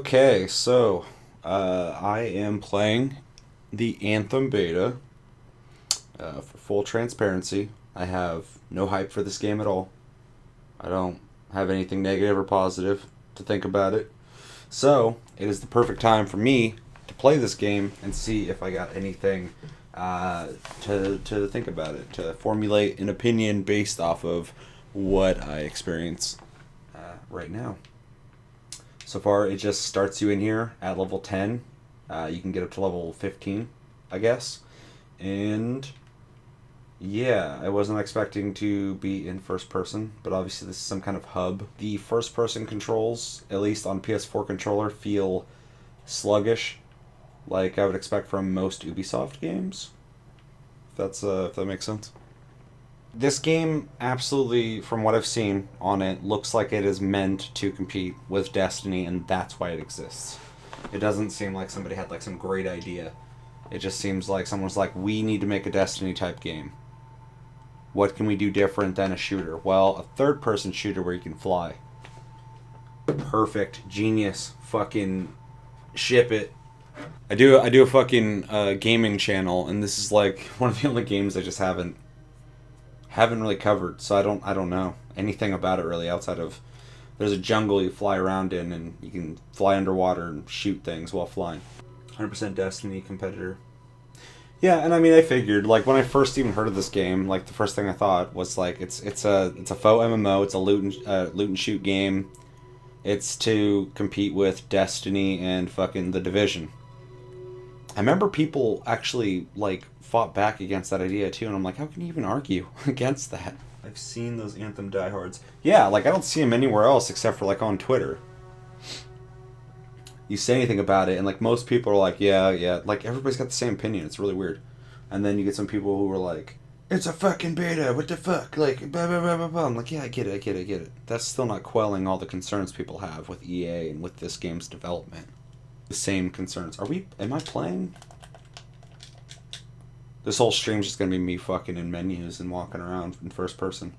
Okay, so I am playing the Anthem beta. For full transparency, I have no hype for this game at all. I don't have anything negative or positive to think about it. So, it is the perfect time for me to play this game and see if I got anything to think about it, to formulate an opinion based off of what I experience right now. So far, it just starts you in here at level 10. You can get up to level 15, I guess. And yeah, I wasn't expecting to be in first person, but obviously this is some kind of hub. The first person controls, at least on PS4 controller, feel sluggish, like I would expect from most Ubisoft games. If that makes sense. This game, absolutely, from what I've seen on it, looks like it is meant to compete with Destiny, and that's why it exists. It doesn't seem like somebody had like some great idea. It just seems like someone's like, we need to make a Destiny type game. What can we do different than a shooter? Well, a third-person shooter where you can fly. Perfect. Genius. Fucking ship it. I do a fucking gaming channel, and this is like one of the only games I just haven't really covered, so I don't know anything about it really outside of there's a jungle you fly around in and you can fly underwater and shoot things while flying. 100% Destiny competitor. Yeah, and I mean I figured like when I first even heard of this game, like the first thing I thought was like it's a faux MMO, it's a loot and shoot game. It's to compete with Destiny and fucking The Division. I remember people actually like fought back against that idea too, and I'm like, how can you even argue against that? I've seen those Anthem diehards. Yeah, like I don't see them anywhere else except for like on Twitter. You say anything about it, and like most people are like, yeah, like everybody's got the same opinion. It's really weird. And then you get some people who are like, it's a fucking beta. What the fuck? Like, blah blah blah blah blah. I'm like, yeah, I get it. That's still not quelling all the concerns people have with EA and with this game's development. The same concerns. Am I playing? This whole stream's just gonna be me fucking in menus and walking around in first person.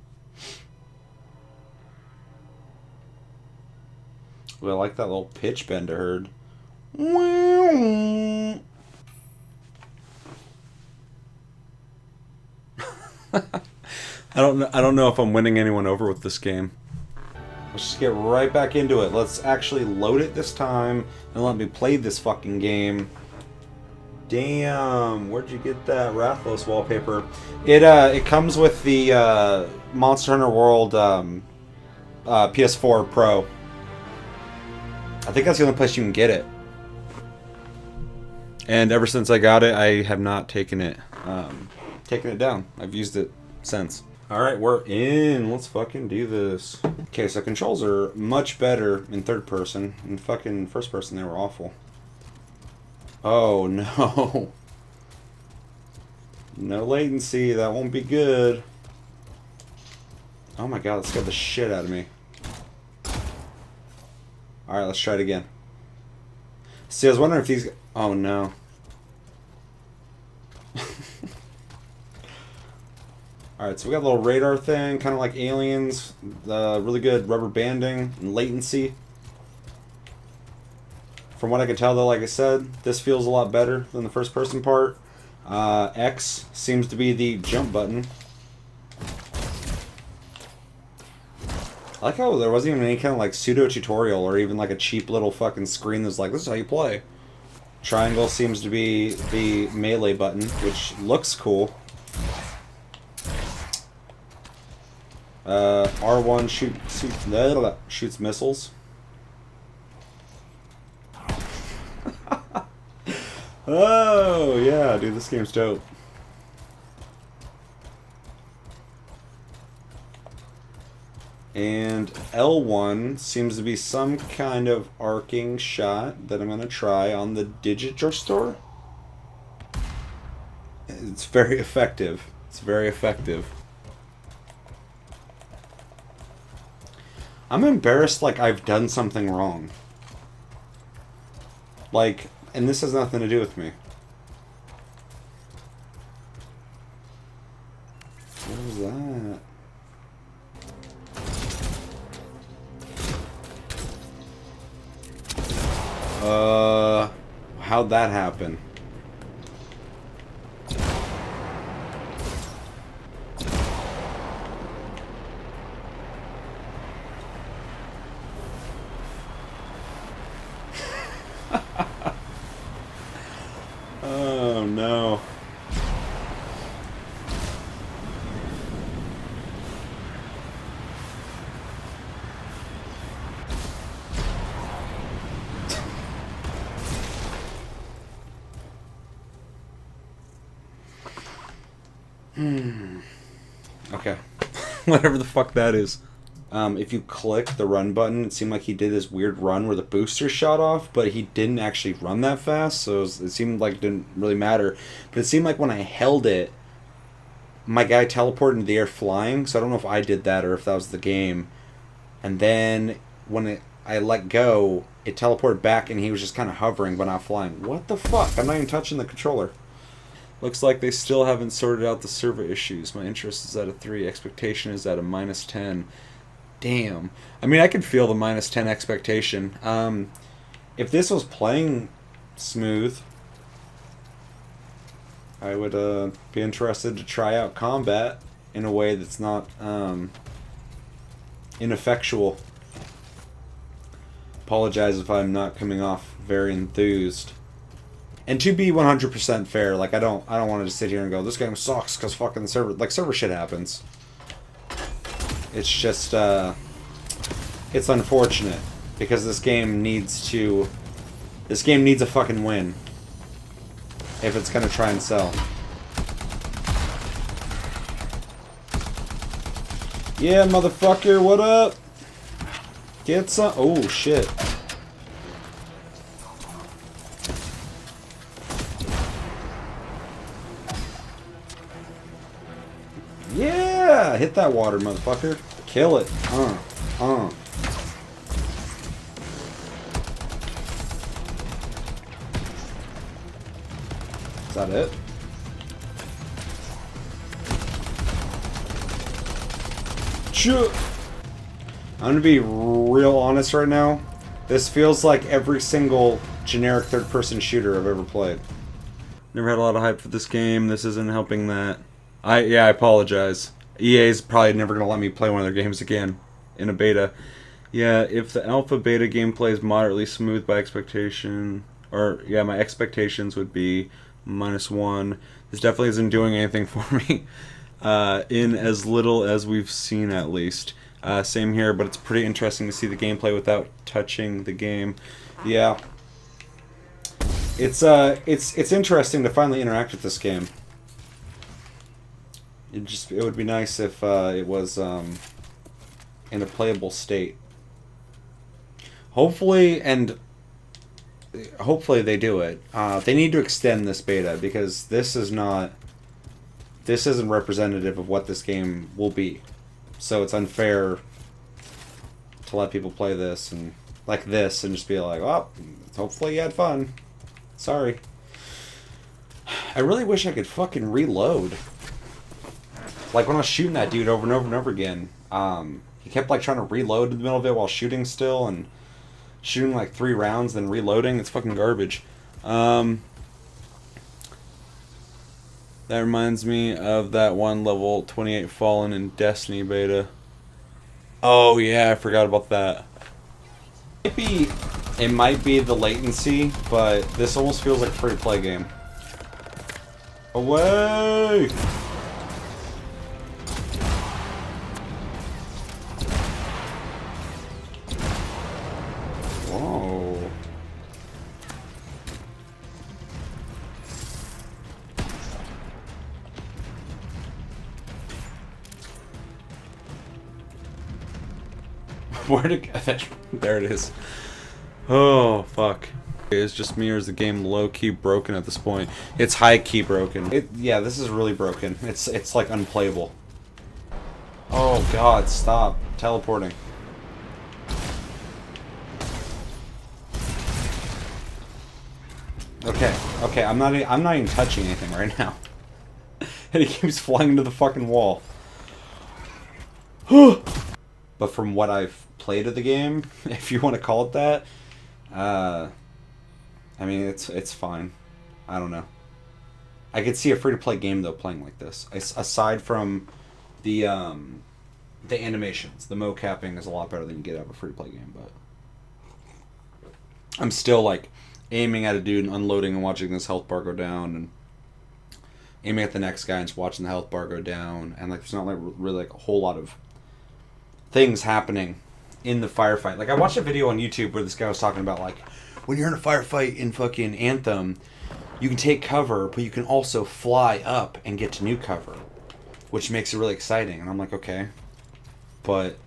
Well, I like that little pitch bend I heard. I don't know if I'm winning anyone over with this game. Let's just get right back into it. Let's actually load it this time and let me play this fucking game. Damn, where'd you get that Rathalos wallpaper? It comes with the Monster Hunter World PS4 Pro. I think that's the only place you can get it. And ever since I got it, I have not taken it down. I've used it since. Alright, we're in. Let's fucking do this. Okay, so controls are much better in third person. In fucking first person, they were awful. Oh, no. No latency. That won't be good. Oh my god, that scared the shit out of me. Alright, let's try it again. See, I was wondering if these... Oh, no. Alright, so we got a little radar thing, kind of like Aliens. Really good rubber banding and latency. From what I can tell, though, like I said, this feels a lot better than the first person part. X seems to be the jump button. I like how there wasn't even any kind of like pseudo tutorial or even like a cheap little fucking screen that's like, this is how you play. Triangle seems to be the melee button, which looks cool. R1 shoots missiles. Oh, yeah, dude, this game's dope. And L1 seems to be some kind of arcing shot that I'm going to try on the Digital Store. It's very effective. It's very effective. I'm embarrassed like I've done something wrong. Like, and this has nothing to do with me. What was that? How'd that happen? Oh no. Okay. Whatever the fuck that is. If you click the run button, it seemed like he did this weird run where the booster shot off, but he didn't actually run that fast, so it seemed like it didn't really matter. But it seemed like when I held it, my guy teleported into the air flying, so I don't know if I did that or if that was the game. And then when I let go, it teleported back and he was just kind of hovering but not flying. What the fuck? I'm not even touching the controller. Looks like they still haven't sorted out the server issues. My interest is at a 3. Expectation is at a -10. Damn. I mean, I could feel the -10 expectation. If this was playing smooth, I would be interested to try out combat in a way that's not ineffectual. Apologize if I'm not coming off very enthused. And to be 100% fair, like I don't want to just sit here and go, this game sucks because fucking server shit happens. It's just it's unfortunate because this game needs a fucking win if it's gonna try and sell. Yeah, motherfucker, what up? Get some. Oh shit. Yeah! Hit that water, motherfucker. Kill it. Is that it? Sure. I'm gonna be real honest right now. This feels like every single generic third-person shooter I've ever played. Never had a lot of hype for this game. This isn't helping that. I apologize. EA's probably never gonna let me play one of their games again in a beta. Yeah, if the alpha beta gameplay is moderately smooth by expectation, or yeah, my expectations would be -1. This definitely isn't doing anything for me. In as little as we've seen, at least. Same here, but it's pretty interesting to see the gameplay without touching the game. Yeah, it's interesting to finally interact with this game. It would be nice if it was in a playable state. Hopefully they do it. They need to extend this beta because this isn't representative of what this game will be. So it's unfair to let people play this and just be like, oh, hopefully you had fun. Sorry. I really wish I could fucking reload. Like when I was shooting that dude over and over and over again, he kept like trying to reload in the middle of it while shooting still and shooting like 3 rounds then reloading. It's fucking garbage. That reminds me of that one level 28 Fallen in Destiny beta. Oh yeah, I forgot about that. It might be the latency, but this almost feels like a free-to-play game. Away! Whoa. Where'd it go? There it is. Oh, fuck. It's just me, or is the game low-key broken at this point? It's high-key broken. Yeah, this is really broken. It's like unplayable. Oh god, stop teleporting. Okay, I'm not even touching anything right now. And he keeps flying into the fucking wall. But from what I've played of the game, if you want to call it that, I mean, it's fine. I don't know. I could see a free-to-play game, though, playing like this. Aside from the animations. The mocapping is a lot better than you get out of a free-to-play game, but I'm still, like, aiming at a dude and unloading and watching this health bar go down, and aiming at the next guy and just watching the health bar go down, and, like, there's not, like, really, like, a whole lot of things happening in the firefight. Like, I watched a video on YouTube where this guy was talking about, like, when you're in a firefight in fucking Anthem, you can take cover, but you can also fly up and get to new cover, which makes it really exciting. And I'm like, okay, but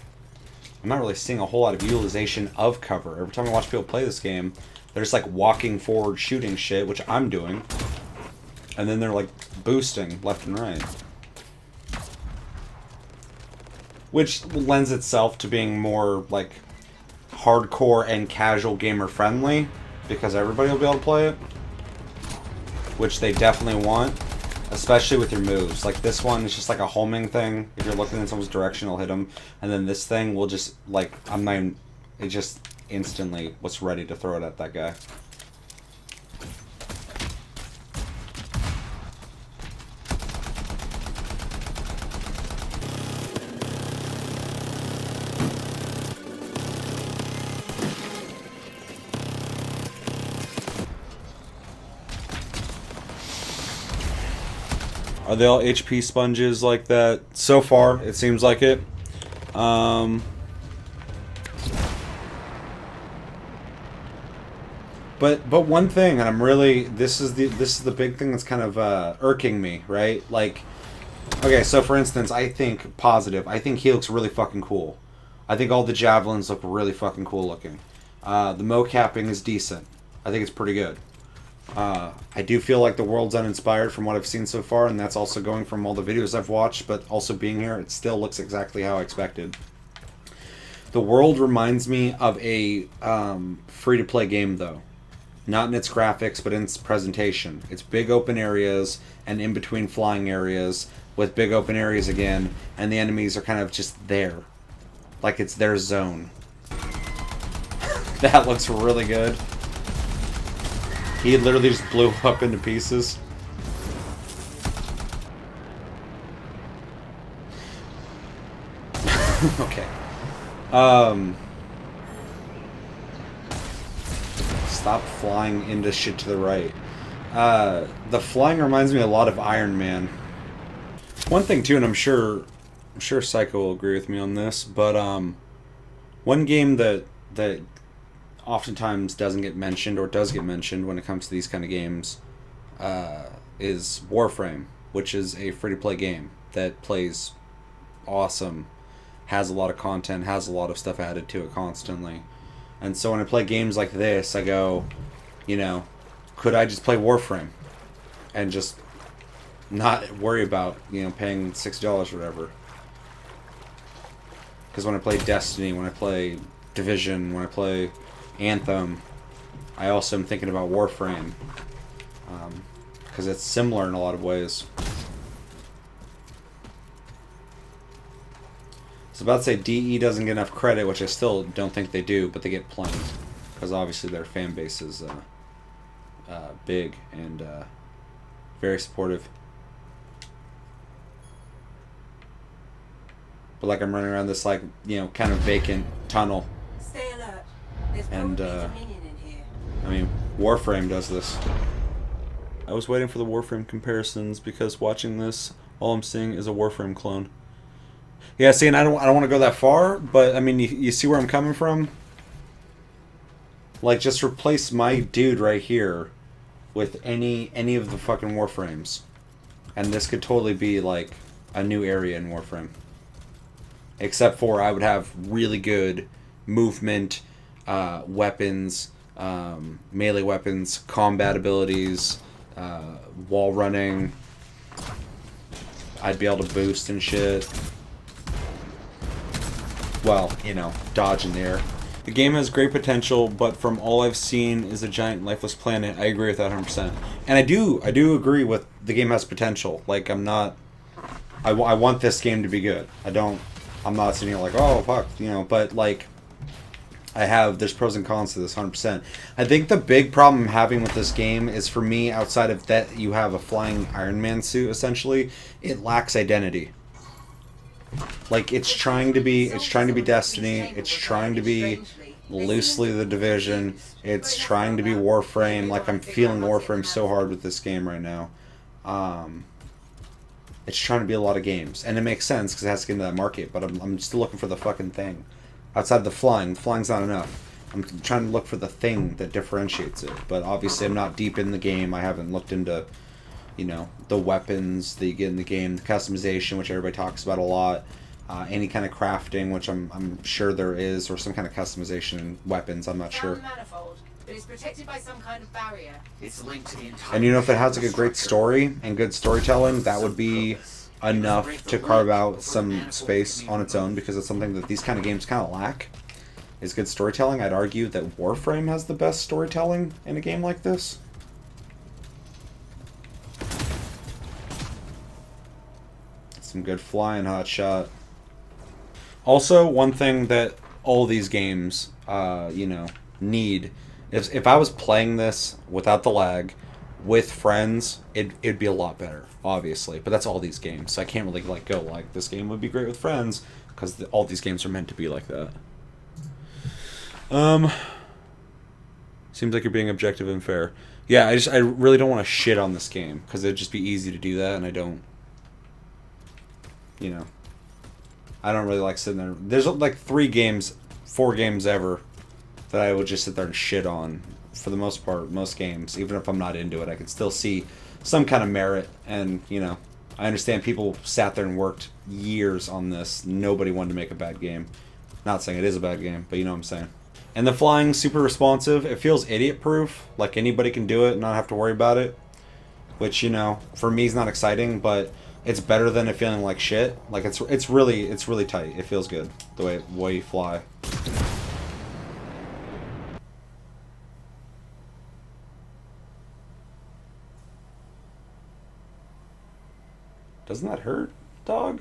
I'm not really seeing a whole lot of utilization of cover. Every time I watch people play this game, they're just like walking forward, shooting shit, which I'm doing, and then they're like boosting left and right, which lends itself to being more like hardcore and casual gamer friendly, because everybody will be able to play it, which they definitely want, especially with your moves. Like this one is just like a homing thing. If you're looking in someone's direction, it'll hit them, and then this thing will just like, I'm not even, it just instantly was ready to throw it at that guy. Are they all HP sponges like that? So far, it seems like it. But one thing, and I'm really, this is the big thing that's kind of irking me, right? Like, okay, so for instance, I think he looks really fucking cool. I think all the javelins look really fucking cool looking. The mocapping is decent. I think it's pretty good. I do feel like the world's uninspired from what I've seen so far, and that's also going from all the videos I've watched, but also being here, it still looks exactly how I expected. The world reminds me of a free-to-play game, though. Not in its graphics, but in its presentation. It's big open areas, and in between flying areas, with big open areas again, and the enemies are kind of just there. Like it's their zone. That looks really good. He literally just blew up into pieces. Okay. Stop flying into shit to the right. The flying reminds me a lot of Iron Man. One thing too, and I'm sure Psycho will agree with me on this, but one game that oftentimes doesn't get mentioned, or does get mentioned when it comes to these kind of games, is Warframe, which is a free-to-play game that plays awesome, has a lot of content, has a lot of stuff added to it constantly. And so when I play games like this, I go, you know, could I just play Warframe and just not worry about, you know, paying $60 or whatever? Because when I play Destiny, when I play Division, when I play Anthem, I also am thinking about Warframe, because it's similar in a lot of ways. I was about to say DE doesn't get enough credit, which I still don't think they do, but they get plenty, because obviously their fan base is big and very supportive. But like, I'm running around this, like, you know, kind of vacant tunnel. Stay alert. There's And probably a minion in here. I mean, Warframe does this. I was waiting for the Warframe comparisons, because watching this, all I'm seeing is a Warframe clone. Yeah, see, and I don't want to go that far, but I mean, you see where I'm coming from? Like, just replace my dude right here with any of the fucking Warframes, and this could totally be like a new area in Warframe. Except for I would have really good movement, weapons, melee weapons, combat abilities, wall running. I'd be able to boost and shit. Well, you know, dodge in the air. The game has great potential, but from all I've seen is a giant lifeless planet. I agree with that 100%. And I do agree with the game has potential. Like, I'm not... I want this game to be good. I'm not sitting here like, oh, fuck, you know, but, like, There's pros and cons to this 100%. I think the big problem I'm having with this game is, for me, outside of that you have a flying Iron Man suit, essentially, it lacks identity. Like, it's trying to be Destiny, it's trying to be loosely The Division, it's trying to be Warframe. Like, I'm feeling Warframe so hard with this game right now. It's trying to be a lot of games, and it makes sense because it has to get into that market, but I'm still looking for the fucking thing. Outside of the flying's not enough. I'm trying to look for the thing that differentiates it, but obviously I'm not deep in the game. I haven't looked into, the weapons that you get in the game, the customization, which everybody talks about a lot, any kind of crafting, which I'm sure there is, or some kind of customization in weapons. I'm not sure. Manifold, but it's protected by some kind of barrier. It's linked to the entire. And if it has like a great story and good storytelling, that would be enough to carve out some space on its own, because it's something that these kind of games kind of lack, is good storytelling. I'd argue that Warframe has the best storytelling in a game like this. Some good flying, hot shot. Also, one thing that all these games, need, is if I was playing this without the lag, with friends, it'd be a lot better, obviously. But that's all these games, so I can't really go like this game would be great with friends, because all these games are meant to be like that. Seems like you're being objective and fair. Yeah, I really don't want to shit on this game, because it'd just be easy to do that, and I don't. I don't really like sitting there. There's like 4 games ever that I would just sit there and shit on. For the most part, most games, even if I'm not into it, I can still see some kind of merit. And, I understand people sat there and worked years on this. Nobody wanted to make a bad game. Not saying it is a bad game, but you know what I'm saying. And the flying, super responsive. It feels idiot-proof. Like, anybody can do it and not have to worry about it. Which, for me is not exciting, but it's better than it feeling like shit. Like, it's really tight. It feels good, the way you fly. Doesn't that hurt, dog?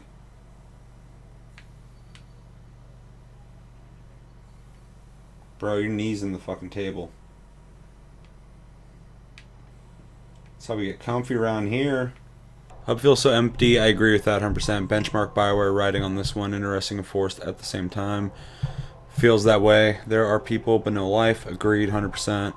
Bro, your knee's in the fucking table. That's how we get comfy around here. Hub feels so empty. I agree with that 100%. Benchmark Bioware writing on this one. Interesting and forced at the same time. Feels that way. There are people, but no life. Agreed 100%.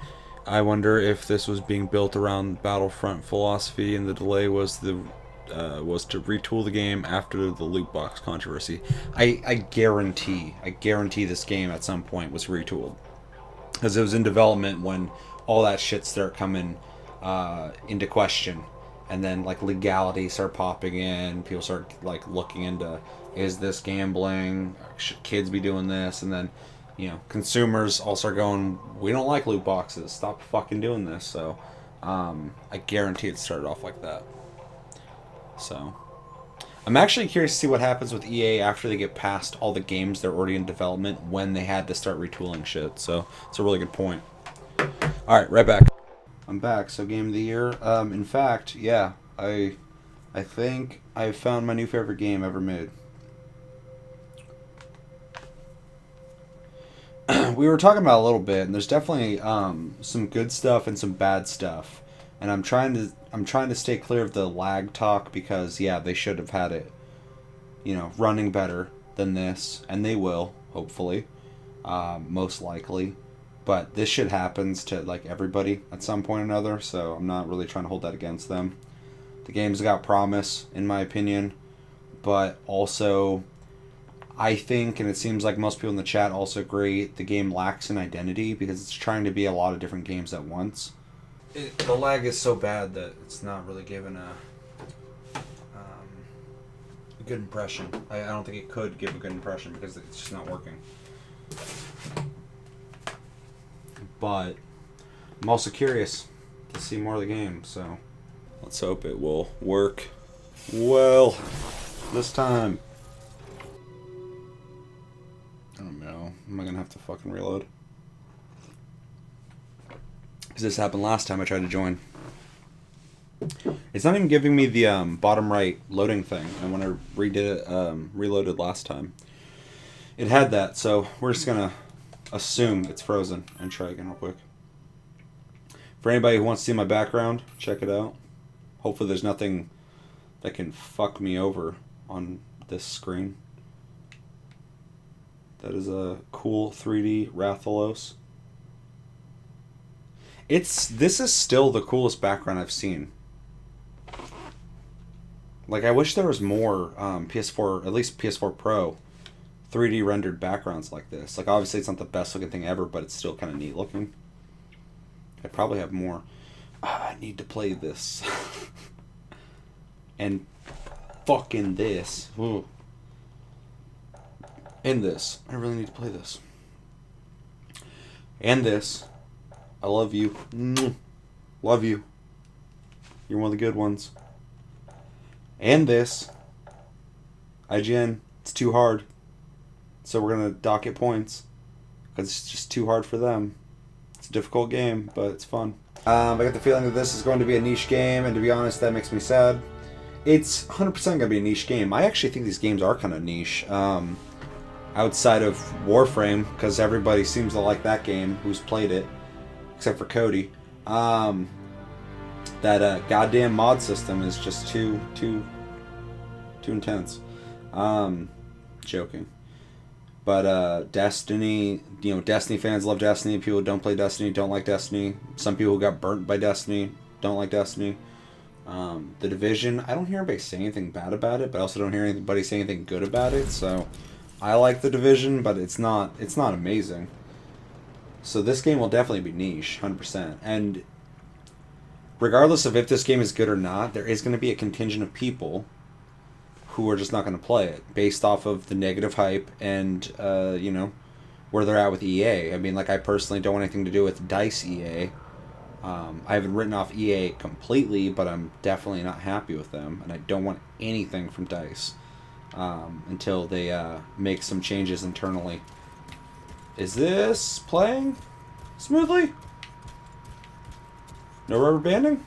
I wonder if this was being built around Battlefront philosophy, and the delay was to retool the game after the loot box controversy. I guarantee this game at some point was retooled, because it was in development when all that shit started coming into question, and then legality started popping in. People start looking into, is this gambling? Should kids be doing this? And then consumers all start going, we don't like loot boxes. Stop fucking doing this. So I guarantee it started off like that. So, I'm actually curious to see what happens with EA after they get past all the games that are already in development, when they had to start retooling shit. So, it's a really good point. Alright, right back. I'm back. So, Game of the Year. In fact, yeah, I think I found my new favorite game ever made. We were talking about it a little bit, and there's definitely some good stuff and some bad stuff. And I'm trying to stay clear of the lag talk, because yeah, they should have had it, running better than this, and they will, hopefully, most likely. But this shit happens to everybody at some point or another, so I'm not really trying to hold that against them. The game's got promise, in my opinion, but also I think, and it seems like most people in the chat also agree, the game lacks an identity, because it's trying to be a lot of different games at once. The lag is so bad that it's not really giving a good impression. I don't think it could give a good impression, because it's just not working. But I'm also curious to see more of the game, so let's hope it will work well this time. I don't know. Am I gonna have to fucking reload? Because this happened last time I tried to join. It's not even giving me the bottom right loading thing. And when I redid it, reloaded last time, it had that. So we're just gonna assume it's frozen and try again real quick. For anybody who wants to see my background, check it out. Hopefully there's nothing that can fuck me over on this screen. That is a cool 3D Rathalos. This is still the coolest background I've seen. Like, I wish there was more PS4, at least PS4 Pro, 3D rendered backgrounds like this. Like, obviously it's not the best looking thing ever, but it's still kind of neat looking. I probably have more. I need to play this. And fucking this. Ooh. And this. I really need to play this. And this. I love you. Love you. You're one of the good ones. And this. IGN. It's too hard. So we're going to dock it points. Because it's just too hard for them. It's a difficult game, but it's fun. I get the feeling that this is going to be a niche game, and to be honest, that makes me sad. It's 100% going to be a niche game. I actually think these games are kind of niche. Outside of Warframe, because everybody seems to like that game who's played it, except for Cody. That goddamn mod system is just too intense. Joking. But Destiny, Destiny fans love Destiny. People who don't play Destiny don't like Destiny. Some people who got burnt by Destiny don't like Destiny. The Division, I don't hear anybody say anything bad about it, but I also don't hear anybody say anything good about it. So I like The Division, but it's not amazing. So this game will definitely be niche, 100%. And regardless of if this game is good or not, there is going to be a contingent of people who are just not going to play it based off of the negative hype and, where they're at with EA. I mean, like, I personally don't want anything to do with DICE EA. I haven't written off EA completely, but I'm definitely not happy with them, and I don't want anything from DICE until they make some changes internally. Is this playing smoothly? No rubber banding?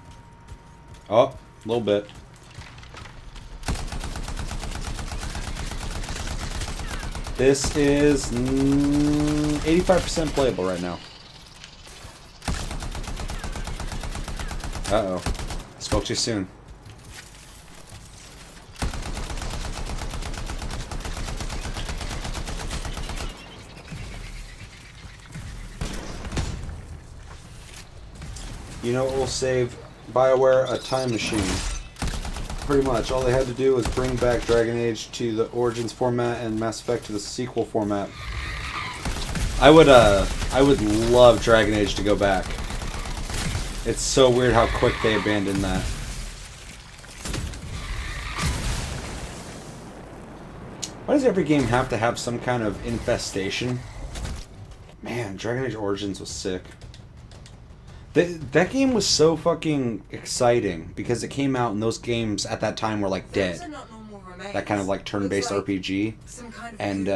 Oh, a little bit. This is 85% playable right now. Uh-oh. Spoke too soon. You know what will save BioWare? A time machine. Pretty much. All they had to do was bring back Dragon Age to the Origins format and Mass Effect to the sequel format. I would love Dragon Age to go back. It's so weird how quick they abandoned that. Why does every game have to have some kind of infestation? Man, Dragon Age Origins was sick. That game was so fucking exciting because it came out and those games at that time were like dead. That kind of like turn-based RPG. And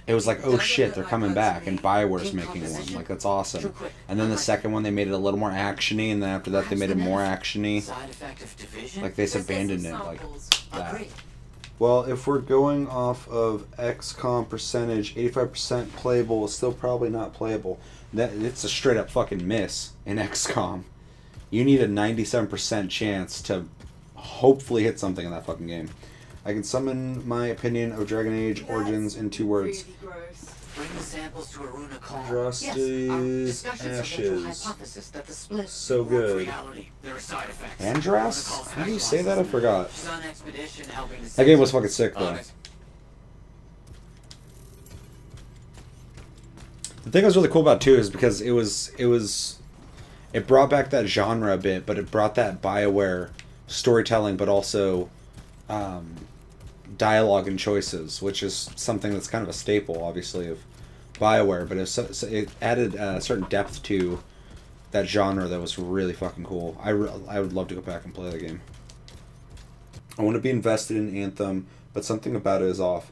it was like, oh shit, they're coming back and BioWare's making one. Like, that's awesome. And then the second one, they made it a little more action-y, and then after that, they made it more action-y. Like, they just abandoned it like that. Well, if we're going off of XCOM percentage, 85% playable is still probably not playable. It's a straight up fucking miss in XCOM. You need a 97% chance to hopefully hit something in that fucking game. I can summon my opinion of Dragon Age Origins in 2 words. Bring the samples to Aruna Call. Rusty's Ashes. So good. Andras? How do you say that? I forgot. That game was fucking sick though. The thing that was really cool about 2 is because it brought back that genre a bit, but it brought that BioWare storytelling, but also dialogue and choices, which is something that's kind of a staple, obviously, of BioWare, but it added a certain depth to that genre that was really fucking cool. I would love to go back and play the game. I want to be invested in Anthem, but something about it is off.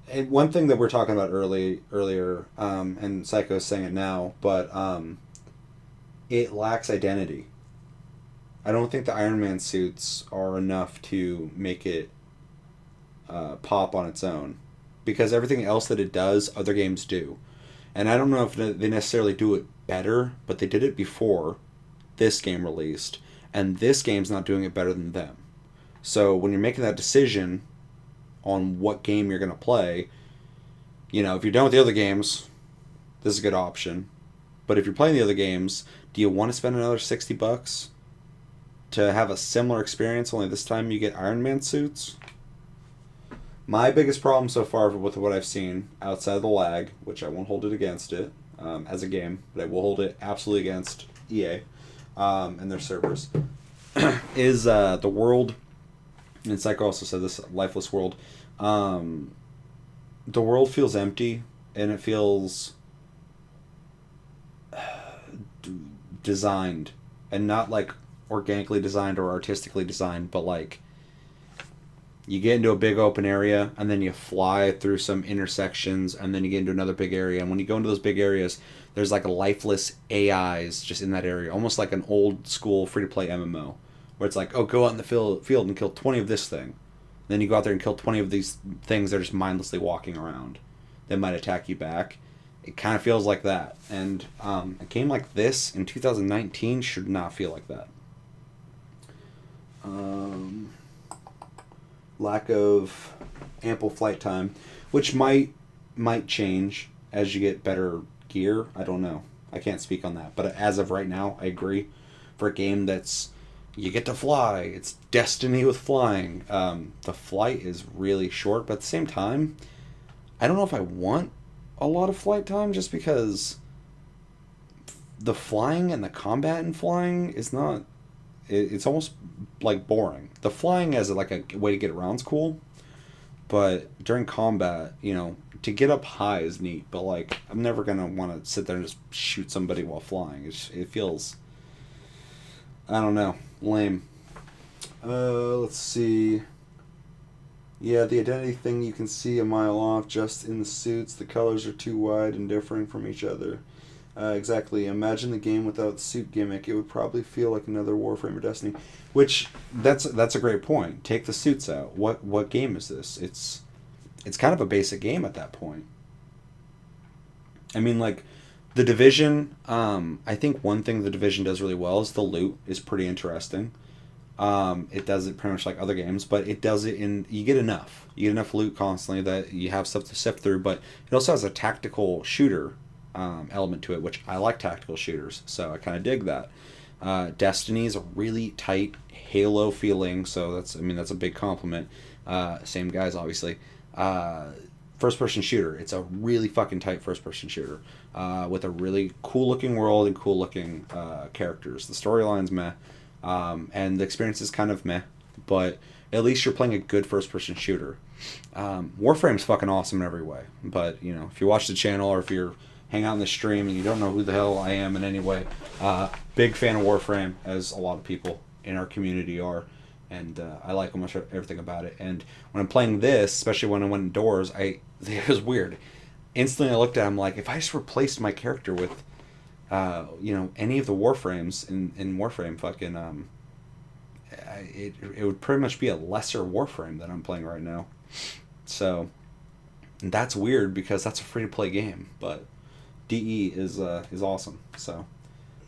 And one thing that we're talking about earlier, and Psycho's saying it now, but it lacks identity. I don't think the Iron Man suits are enough to make it pop on its own, because everything else that it does, other games do. And I don't know if they necessarily do it better, but they did it before this game released, and this game's not doing it better than them. So when you're making that decision on what game you're going to play, you know, if you're done with the other games, this is a good option. But if you're playing the other games, do you want to spend another $60 to have a similar experience, only this time you get Iron Man suits? My biggest problem so far with what I've seen, outside of the lag, which I won't hold it against it as a game, but I will hold it absolutely against EA and their servers, is the world, and Psycho also said this, lifeless world. The world feels empty, and it feels designed, and not like organically designed or artistically designed, but like you get into a big open area and then you fly through some intersections and then you get into another big area, and when you go into those big areas there's like lifeless AIs just in that area, almost like an old school free to play MMO where it's like, oh, go out in the field and kill 20 of this thing. Then you go out there and kill 20 of these things that are just mindlessly walking around. They might attack you back. It kind of feels like that. And a game like this in 2019 should not feel like that. Lack of ample flight time, which might change as you get better gear. I don't know. I can't speak on that. But as of right now, I agree. For a game that's you get to fly, it's Destiny with flying. The flight is really short, but at the same time, I don't know if I want a lot of flight time, just because the flying and the combat in flying is not... It's almost like boring. The flying as like a way to get around is cool, but during combat, you know, to get up high is neat, but like I'm never gonna want to sit there and just shoot somebody while flying. It feels, I don't know, lame. Let's see. Yeah, the identity thing you can see a mile off just in the suits. The colors are too wide and differing from each other. Exactly. Imagine the game without the suit gimmick. It would probably feel like another Warframe or Destiny. Which, that's a great point. Take the suits out. What game is this? It's kind of a basic game at that point. I mean, like, The Division, I think one thing The Division does really well is the loot is pretty interesting. It does it pretty much like other games, but it does it in... You get enough. You get enough loot constantly that you have stuff to sift through, but it also has a tactical shooter element to it, which I like tactical shooters, so I kind of dig that. Destiny is a really tight Halo feeling, so that's a big compliment. Same guys, obviously. First person shooter. It's a really fucking tight first person shooter with a really cool looking world and cool looking characters. The storyline's meh, and the experience is kind of meh, but at least you're playing a good first person shooter. Warframe's fucking awesome in every way, but you know, if you watch the channel or if you're hang out in the stream and you don't know who the hell I am in any way, big fan of Warframe, as a lot of people in our community are, and I like almost everything about it. And when I'm playing this, especially when I went indoors, it was weird. Instantly I looked at him like, if I just replaced my character with any of the Warframes in Warframe, fucking it would pretty much be a lesser Warframe that I'm playing right now. So that's weird because that's a free to play game, but DE is awesome. So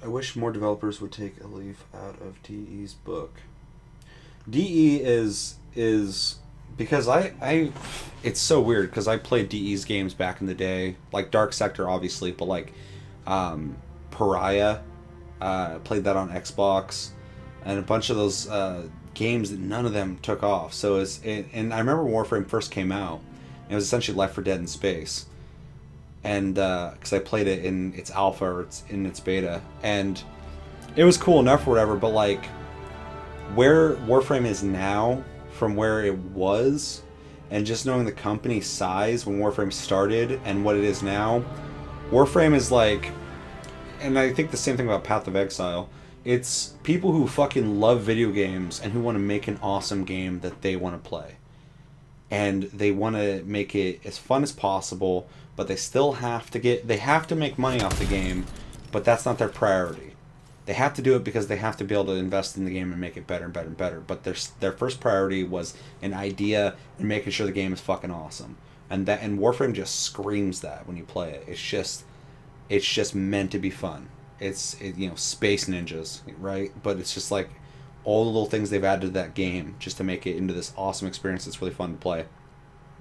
I wish more developers would take a leaf out of DE's book. DE is because I it's so weird because I played DE's games back in the day, like Dark Sector obviously, but like Pariah, played that on Xbox, and a bunch of those games that none of them took off. So and I remember Warframe first came out, it was essentially Left 4 Dead in space. And because I played it in its alpha or in its beta, and it was cool enough or whatever, but like where Warframe is now from where it was, and just knowing the company's size when Warframe started and what it is now, Warframe is like, and I think the same thing about Path of Exile, it's people who fucking love video games and who want to make an awesome game that they want to play. And they want to make it as fun as possible, but they still have to make money off the game, but that's not their priority. They have to do it because they have to be able to invest in the game and make it better and better and better. But their first priority was an idea and making sure the game is fucking awesome. And Warframe just screams that when you play it. It's just it's just meant to be fun. Space ninjas, right? But it's just like all the little things they've added to that game just to make it into this awesome experience that's really fun to play.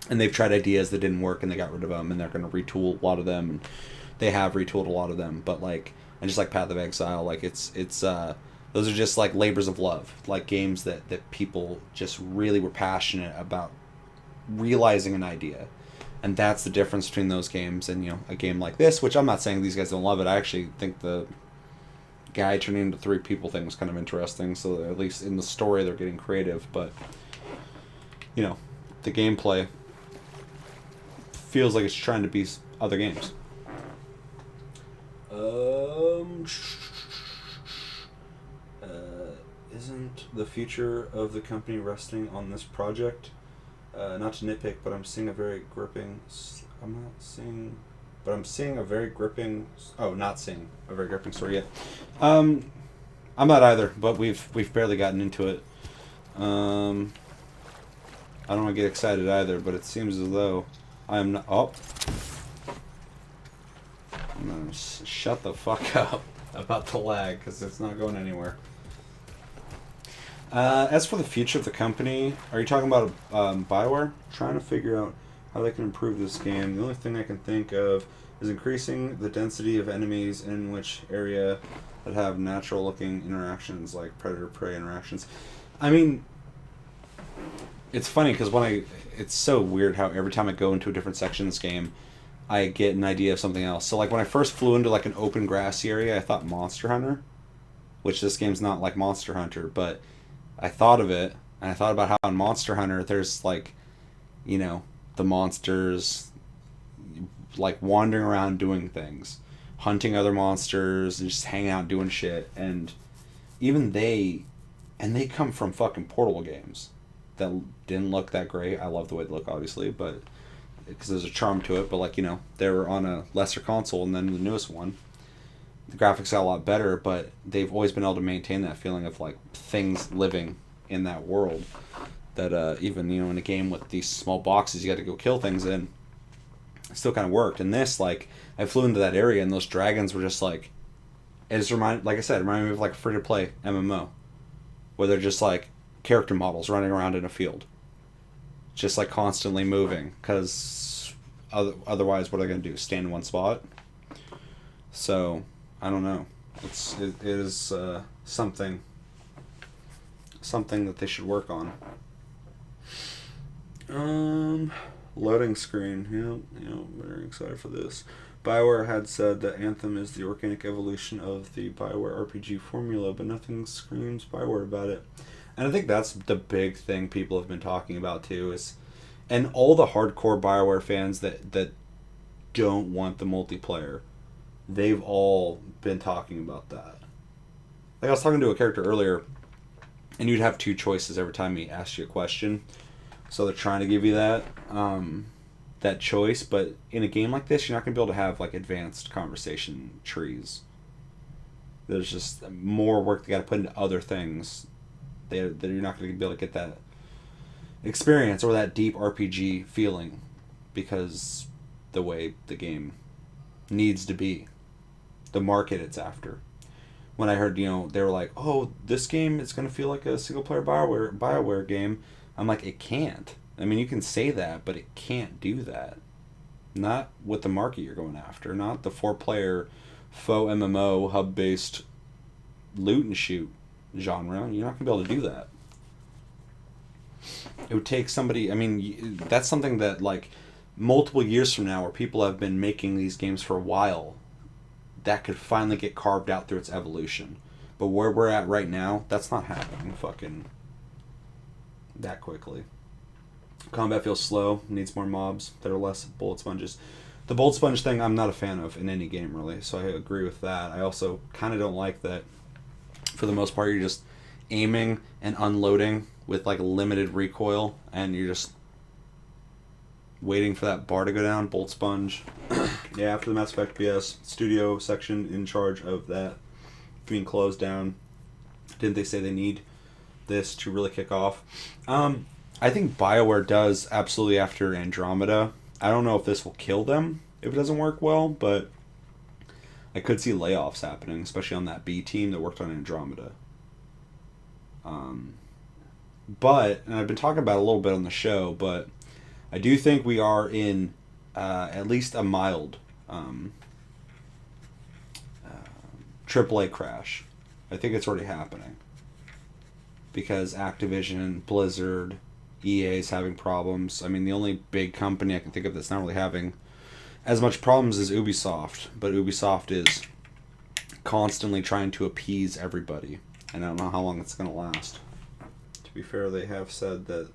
And they've tried ideas that didn't work and they got rid of them, and they're going to retool a lot of them, and they have retooled a lot of them. But like, and just like Path of Exile, like it's those are just like labors of love, like games that people just really were passionate about realizing an idea. And that's the difference between those games and, a game like this, which I'm not saying these guys don't love it. I actually think the guy turning into 3 people thing was kind of interesting, so at least in the story they're getting creative. But, the gameplay feels like it's trying to be other games. Isn't the future of the company resting on this project? Not to nitpick, but I'm seeing a very gripping. I'm seeing a very gripping. Oh, not seeing a very gripping story yet. I'm not either, but we've barely gotten into it. I don't want to get excited either, but it seems as though I'm not. Oh, no, shut the fuck up about the lag, because it's not going anywhere. As for the future of the company, are you talking about BioWare? Trying to figure out how they can improve this game. The only thing I can think of is increasing the density of enemies in which area that have natural looking interactions, like predator-prey interactions. I mean, it's funny because it's so weird how every time I go into a different section of this game, I get an idea of something else. So like when I first flew into like an open grassy area, I thought Monster Hunter, which this game's not like Monster Hunter, but I thought of it, and I thought about how in Monster Hunter there's like, the monsters like wandering around doing things, hunting other monsters, and just hanging out doing shit. And even they come from fucking Portal games that didn't look that great. I love the way they look, obviously, but because there's a charm to it. But like, they were on a lesser console, and then the newest one, the graphics got a lot better, but they've always been able to maintain that feeling of like things living in that world. That even in a game with these small boxes you got to go kill things in, it still kind of worked. And this, like, I flew into that area and those dragons were just like, like I said, it reminded me of like a free to play MMO, where they're just like character models running around in a field, just like constantly moving. Because otherwise, what are they gonna do? Stand in one spot? So I don't know. It is something that they should work on. Loading screen. Yeah, very excited for this. BioWare had said that Anthem is the organic evolution of the BioWare RPG formula, but nothing screams BioWare about it. And I think that's the big thing people have been talking about too, and all the hardcore BioWare fans that don't want the multiplayer, they've all been talking about that. Like, I was talking to a character earlier, and you'd have 2 choices every time he asked you a question. So they're trying to give you that choice, but in a game like this, you're not going to be able to have like advanced conversation trees. There's just more work they got to put into other things that you're not going to be able to get that experience or that deep RPG feeling, because the way the game needs to be, the market it's after. When I heard, they were like, oh, this game is going to feel like a single-player BioWare game, I'm like, it can't. I mean, you can say that, but it can't do that. Not with the market you're going after. Not the 4-player faux MMO hub-based loot and shoot genre. You're not going to be able to do that. It would take somebody... I mean, that's something that, like, multiple years from now, where people have been making these games for a while, that could finally get carved out through its evolution. But where we're at right now, that's not happening fucking that quickly. Combat feels slow, needs more mobs that are less bullet sponges. The bullet sponge thing I'm not a fan of in any game, really, so I agree with that. I also kind of don't like that, for the most part, you're just aiming and unloading with like limited recoil, and you're just waiting for that bar to go down. Bolt sponge. Yeah, after the Mass Effect BS studio section in charge of that being closed down, didn't they say they need this to really kick off? I think BioWare does absolutely after Andromeda. I don't know if this will kill them if it doesn't work well, but I could see layoffs happening, especially on that B team that worked on Andromeda. But, and I've been talking about it a little bit on the show, but I do think we are in at least a mild AAA crash. I think it's already happening. Because Activision, Blizzard, EA is having problems. I mean, the only big company I can think of that's not really having as much problems is Ubisoft. But Ubisoft is constantly trying to appease everybody. And I don't know how long it's going to last. To be fair, they have said that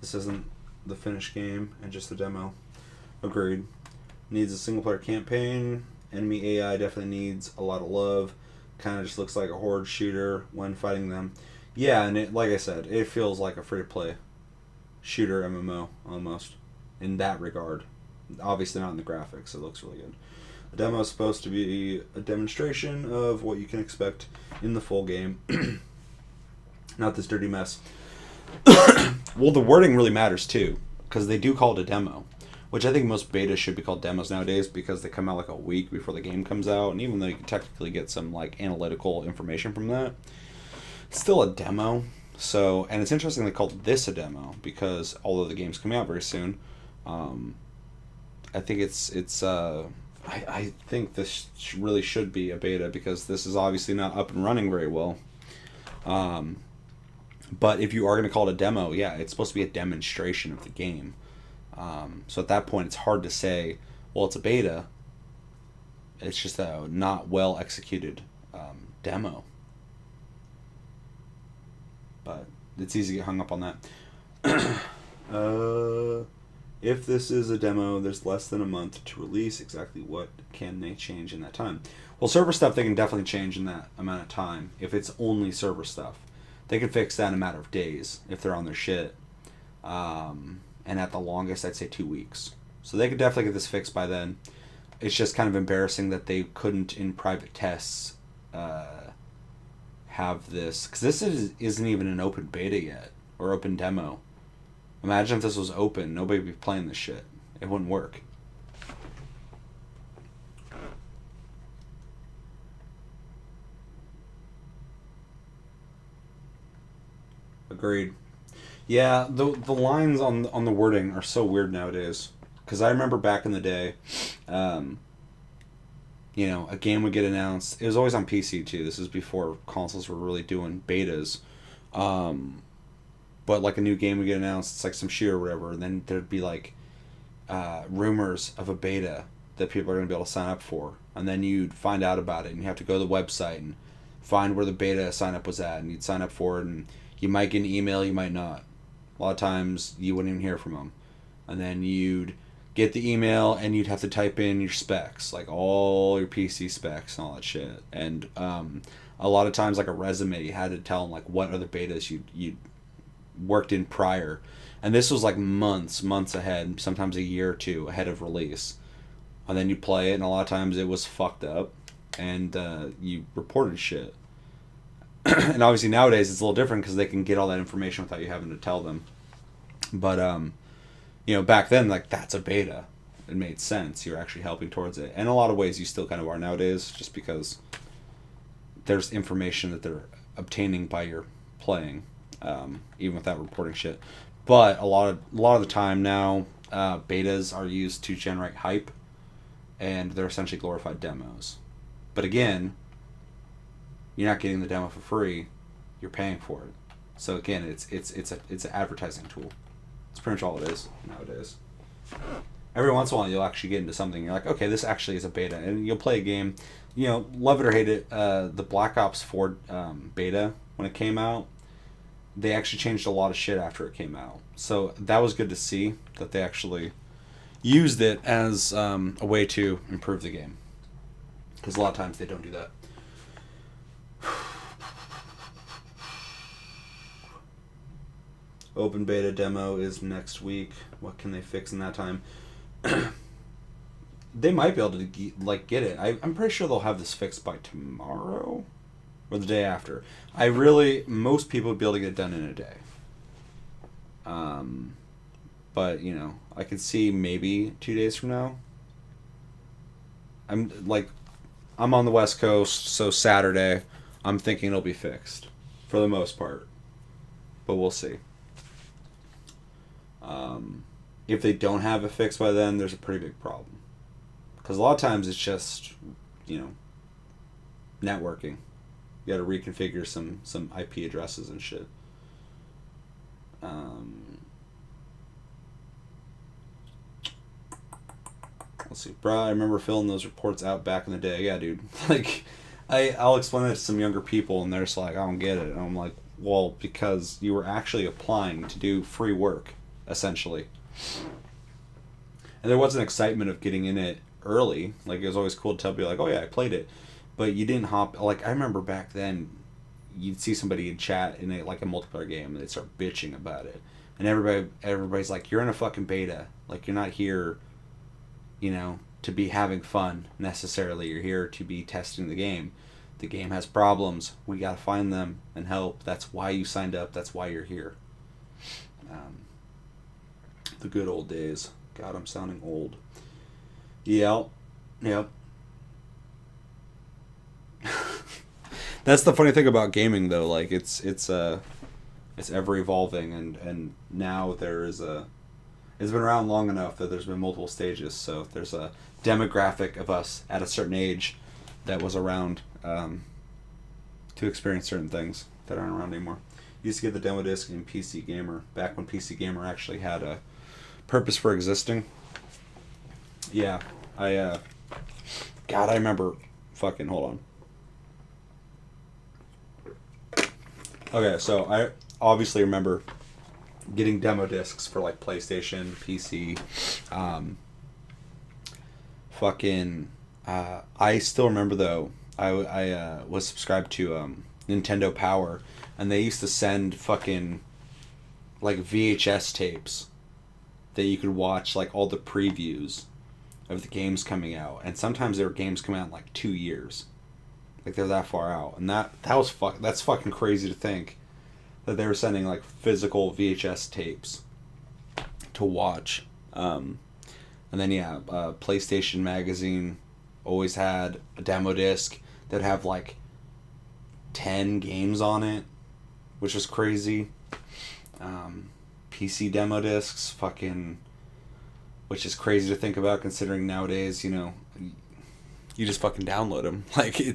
this isn't the finished game and just the demo. Agreed. Needs a single-player campaign. Enemy AI definitely needs a lot of love. Kind of just looks like a horde shooter when fighting them. Yeah, and it, like I said, it feels like a free-to-play shooter MMO, almost, in that regard. Obviously not in the graphics, it looks really good. The demo is supposed to be a demonstration of what you can expect in the full game. Not this dirty mess. Well, the wording really matters, too, because they do call it a demo, which I think most betas should be called demos nowadays because they come out like a week before the game comes out, and even though you can technically get some like analytical information from that, it's still a demo. So, and it's interesting they called this a demo because although the game's coming out very soon, I think I think this really should be a beta because this is obviously not up and running very well. But if you are going to call it a demo, yeah, it's supposed to be a demonstration of the game. So at that point, it's hard to say, well, it's a beta. It's just a not well executed demo. But it's easy to get hung up on that. If this is a demo, there's less than a month to release. Exactly what can they change in that time? Well, server stuff they can definitely change in that amount of time. If it's only server stuff, they can fix that in a matter of days if they're on their shit. And at the longest, I'd say 2 weeks. So they could definitely get this fixed by then. It's just kind of embarrassing that they couldn't, in private tests, have this. Because this isn't even an open beta yet, or open demo. Imagine if this was open, nobody would be playing this shit. It wouldn't work. Agreed. Yeah, the lines on the wording are so weird nowadays. Because I remember back in the day, a game would get announced. It was always on PC too. This is before consoles were really doing betas. But like a new game would get announced, it's like some shooter or whatever, and then there'd be like rumors of a beta that people are going to be able to sign up for. And then you'd find out about it, and you have to go to the website and find where the beta sign up was at, and you'd sign up for it, and you might get an email, you might not. A lot of times you wouldn't even hear from them. And then you'd get the email and you'd have to type in your specs, like all your PC specs and all that shit. And a lot of times, like a resume, you had to tell them like what other betas you worked in prior. And this was like months ahead, sometimes a year or two ahead of release. And then you play it, and a lot of times it was fucked up, and you reported shit. And obviously nowadays it's a little different because they can get all that information without you having to tell them. But back then, like, that's a beta. It made sense. You're actually helping towards it. And in a lot of ways you still kind of are nowadays, just because there's information that they're obtaining by your playing, even without reporting shit. But a lot of the time now, betas are used to generate hype, and they're essentially glorified demos. But again, you're not getting the demo for free, you're paying for it. So again, it's an advertising tool. It's pretty much all it is nowadays. Every once in a while you'll actually get into something, you're like, okay, this actually is a beta, and you'll play a game, love it or hate it, the Black Ops 4 beta, when it came out, they actually changed a lot of shit after it came out. So that was good to see, that they actually used it as a way to improve the game. Because a lot of times they don't do that. Open beta demo is next week. What can they fix in that time? They might be able to get it. I'm pretty sure they'll have this fixed by tomorrow or the day after. Most people would be able to get it done in a day. But I could see maybe 2 days from now. I'm like, I'm on the West Coast, so Saturday, I'm thinking it'll be fixed for the most part, but we'll see. If they don't have it fixed by then, there's a pretty big problem. Because a lot of times it's just, networking. You got to reconfigure some IP addresses and shit. Let's see, bro. I remember filling those reports out back in the day. Yeah, dude. Like, I'll explain it to some younger people, and they're just like, I don't get it. And I'm like, well, because you were actually applying to do free work, essentially. And there was an excitement of getting in it early. Like, it was always cool to tell people, like, oh yeah, I played it. But you didn't hop, like, I remember back then, you'd see somebody in chat in a multiplayer game, and they'd start bitching about it. And everybody's like, you're in a fucking beta. Like, you're not here, to be having fun, necessarily. You're here to be testing the game. The game has problems. We gotta find them and help. That's why you signed up. That's why you're here. The good old days. God, I'm sounding old. Yep. That's the funny thing about gaming, though. Like, it's ever evolving, and now it's been around long enough that there's been multiple stages. So there's a demographic of us at a certain age that was around to experience certain things that aren't around anymore. Used to get the demo disc in PC Gamer back when PC Gamer actually had a purpose for existing. Yeah, I remember fucking, hold on. Okay, so I obviously remember getting demo discs for like PlayStation, PC, I still remember though, I was subscribed to Nintendo Power, and they used to send fucking like VHS tapes that you could watch like all the previews of the games coming out, and sometimes there were games coming out in like 2 years, like they're that far out, and that's fucking crazy to think that they were sending like physical VHS tapes to watch. And then PlayStation Magazine always had a demo disc that would have like 10 games on it, which was crazy. PC demo discs, which is crazy to think about considering nowadays, you just fucking download them. Like, you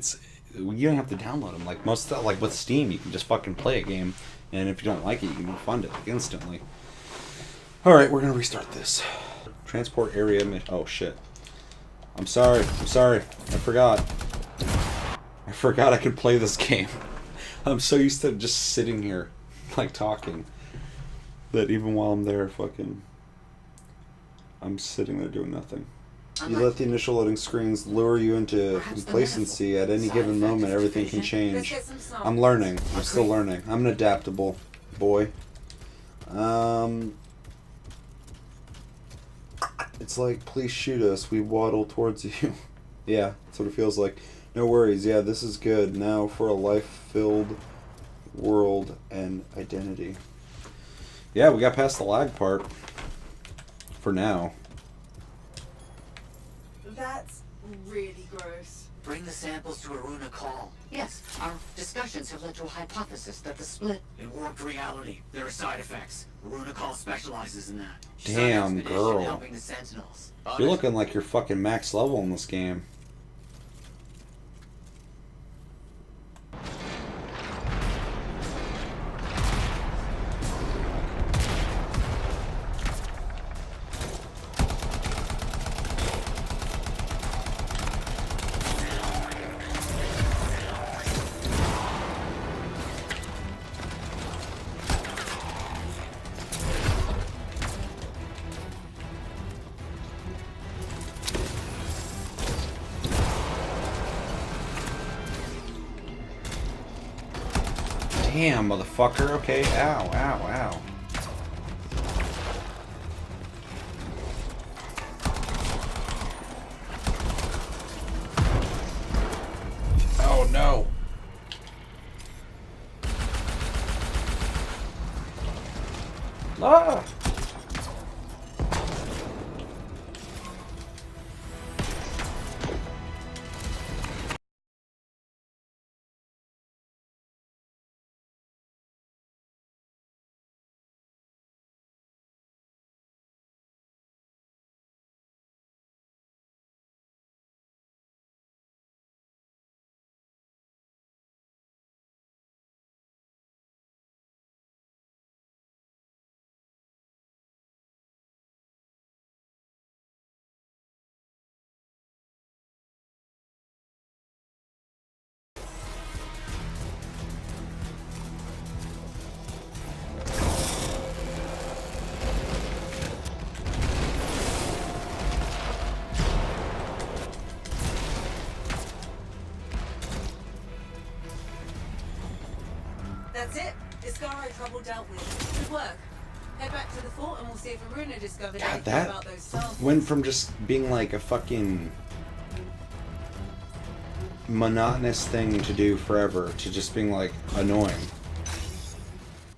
don't have to download them. Like most stuff, like with Steam, you can just fucking play a game, and if you don't like it, you can refund it like instantly. All right, we're gonna restart this. Transport area. Oh shit. I'm sorry. I forgot I could play this game. I'm so used to just sitting here, like talking, that even while I'm there, I'm sitting there doing nothing. You let the initial loading screens lure you into complacency. At any given moment, everything can change. I'm learning. I'm still learning. I'm an adaptable boy. It's like, please shoot us. We waddle towards you. Yeah, that's what it feels like. No worries. Yeah, this is good. Now for a life-filled world and identity. Yeah, we got past the lag part. For now. That's really gross. Bring the samples to Aruna Call. Yes, our discussions have led to a hypothesis that the split in warped reality. There are side effects. Aruna Call specializes in that. She's on Damn, expedition girl. helping the Sentinels. You're looking like you're fucking max level in this game. Damn, motherfucker. Okay, ow, ow, ow. Oh no. Ah! Scaro trouble dealt with. Good work. Head back to the fort and we'll see if Aruna discovered God, anything that about those samples. went from just being like a fucking monotonous thing to do forever to just being like annoying.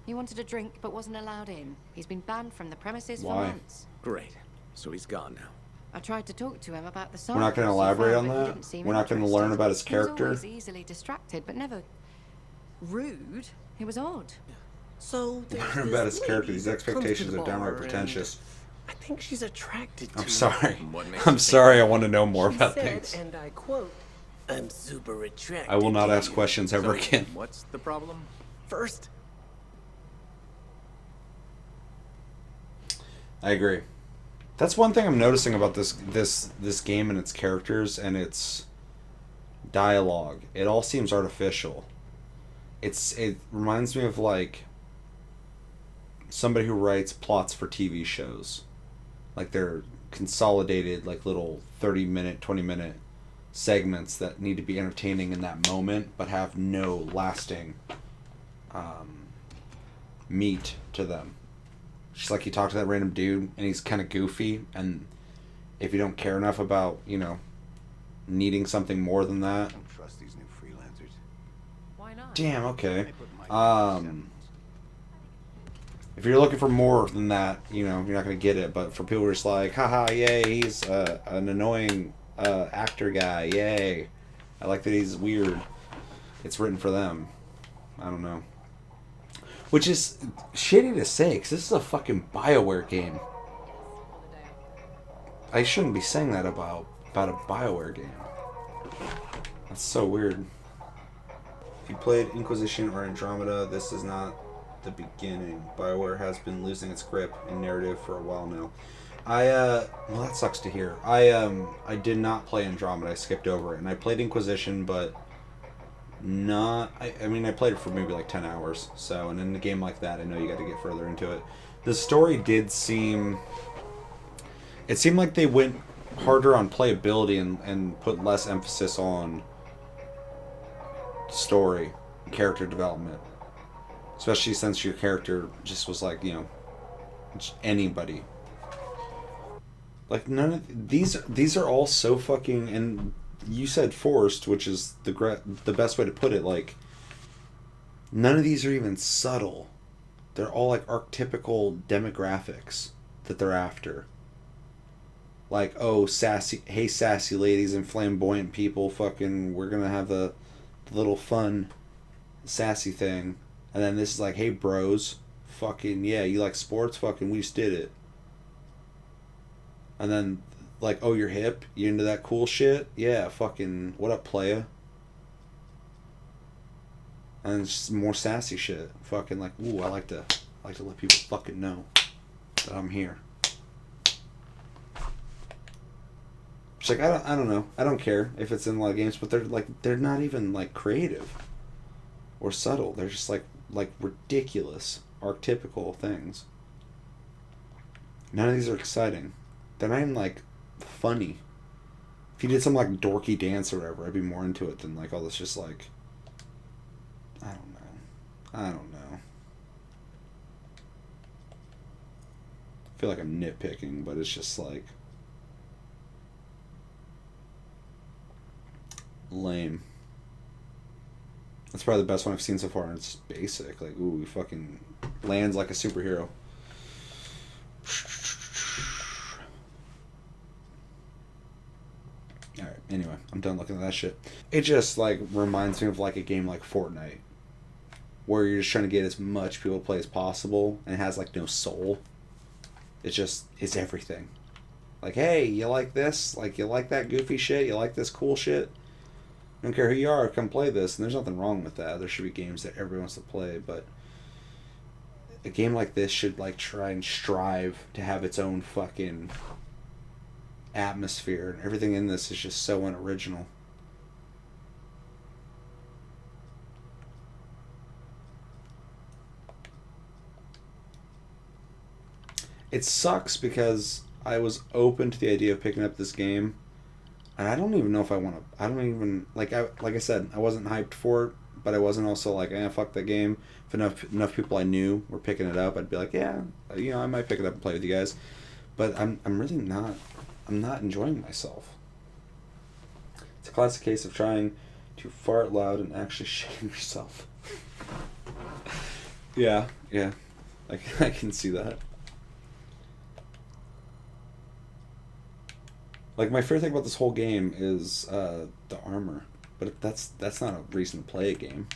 He wanted a drink but wasn't allowed in. He's been banned from the premises Why? for months. Great. So he's gone now. I tried to talk to him about the We're samples. not going to he elaborate found, on but he that. didn't seem We're not going to interested. learn about his He was character. always easily distracted, but never rude. It was odd. So Learn about his character. These expectations are downright pretentious. I think she's attracted to I'm sorry. What makes I'm you think sorry. I that? want to know more She about said, things. and I quote, "I'm super attracted." I will not to ask you." questions ever So, again. what's the problem? First, I agree. That's one thing I'm noticing about this game and its characters and its dialogue. It all seems artificial. It reminds me of like somebody who writes plots for TV shows. Like they're consolidated like little 30-minute, 20-minute segments that need to be entertaining in that moment but have no lasting meat to them. Just like you talk to that random dude and he's kind of goofy, and if you don't care enough about, needing something more than that. I don't trust these new freelancers. Why not? Damn, okay. They put my If you're looking for more than that, you're not going to get it. But for people who are just like, haha, yay, he's an annoying actor guy, yay. I like that he's weird. It's written for them. I don't know. Which is shitty to say, because this is a fucking BioWare game. I shouldn't be saying that about a BioWare game. That's so weird. If you played Inquisition or Andromeda, this is not the beginning. BioWare has been losing its grip in narrative for a while now. Well, that sucks to hear. I did not play Andromeda. I skipped over it, and I played Inquisition, but not. I mean, I played it for maybe like 10 hours. So, and in a game like that, I know you got to get further into it. The story did seem. It seemed like they went harder on playability and put less emphasis on story, character development. Especially since your character just was like, just anybody. Like none of these are all so fucking, and you said forced, which is the best way to put it. Like none of these are even subtle. They're all like archetypical demographics that they're after. Like, oh, sassy ladies and flamboyant people, fucking, we're gonna have the little fun, sassy thing. And then this is like, hey bros, fucking, yeah, you like sports? Fucking, we just did it. And then, like, oh, you're hip? You into that cool shit? Yeah, fucking, what up, playa? And it's just more sassy shit. Fucking like, ooh, I like to let people fucking know that I'm here. It's like, I don't know. I don't care if it's in a lot of games, but they're not even like creative or subtle. They're just like ridiculous, archetypical things. None of these are exciting. They're not even like funny. If you did some like dorky dance or whatever, I'd be more into it than like all this just like, I don't know. I feel like I'm nitpicking, but it's just like lame. That's probably the best one I've seen so far, and it's basic. Like, ooh, he fucking lands like a superhero. Alright, anyway, I'm done looking at that shit. It just, like, reminds me of, like, a game like Fortnite, where you're just trying to get as much people to play as possible, and it has, like, no soul. It's everything. Like, hey, you like this? Like, you like that goofy shit? You like this cool shit? I don't care who you are, come play this. And there's nothing wrong with that. There should be games that everybody wants to play, but a game like this should like try and strive to have its own fucking atmosphere. And everything in this is just so unoriginal. It sucks because I was open to the idea of picking up this game. And I don't even know if I want to. I don't even like I said, I wasn't hyped for it but I wasn't also like, fuck that game. If enough people I knew were picking it up, I'd be like, yeah, I might pick it up and play with you guys. But I'm really not. I'm not enjoying myself. It's a classic case of trying to fart loud and actually shitting yourself. Yeah, I can see that. Like, my favorite thing about this whole game is the armor, but that's not a reason to play a game.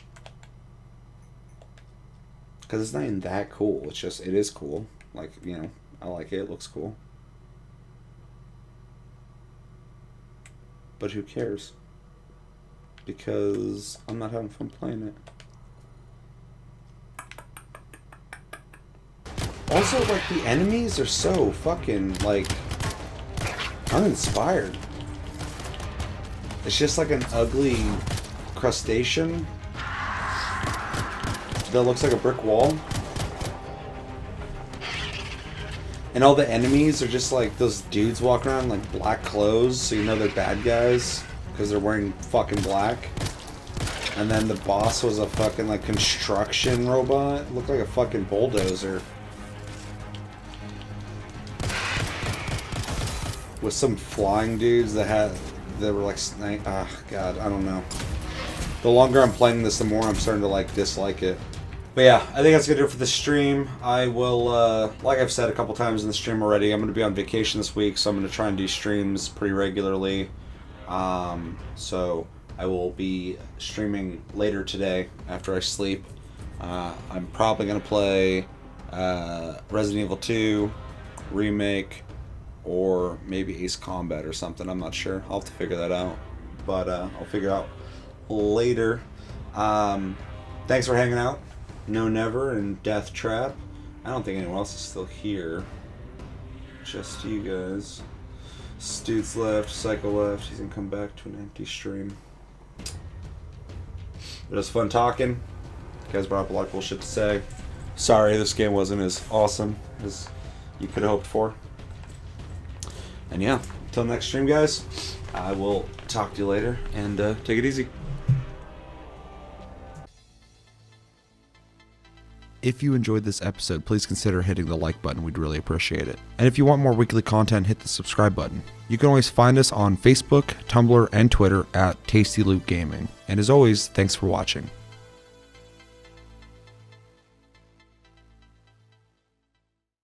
Because it's not even that cool. It's just, it is cool. Like, I like it. It looks cool. But who cares? Because I'm not having fun playing it. Also, like, the enemies are so fucking, like, uninspired. It's just like an ugly crustacean that looks like a brick wall. And all the enemies are just like those dudes walking around in like black clothes, so you know they're bad guys because they're wearing fucking black. And then the boss was a fucking like construction robot. It looked like a fucking bulldozer. With some flying dudes that were like God, I don't know. The longer I'm playing this, the more I'm starting to like dislike it. But yeah, I think that's gonna do it for the stream. I will, like I've said a couple times in the stream already, I'm gonna be on vacation this week, so I'm gonna try and do streams pretty regularly. So I will be streaming later today after I sleep. I'm probably gonna play Resident Evil 2 remake, or maybe Ace Combat or something. I'm not sure. I'll have to figure that out. But I'll figure out later. Thanks for hanging out. No Never and Death Trap. I don't think anyone else is still here. Just you guys. Stutes left, Psycho left. He's gonna come back to an empty stream. It was fun talking. You guys brought up a lot of cool shit to say. Sorry this game wasn't as awesome as you could have hoped for. And yeah, until next stream, guys, I will talk to you later, and take it easy. If you enjoyed this episode, please consider hitting the like button. We'd really appreciate it. And if you want more weekly content, hit the subscribe button. You can always find us on Facebook, Tumblr, and Twitter at Tasty Loot Gaming. And as always, thanks for watching.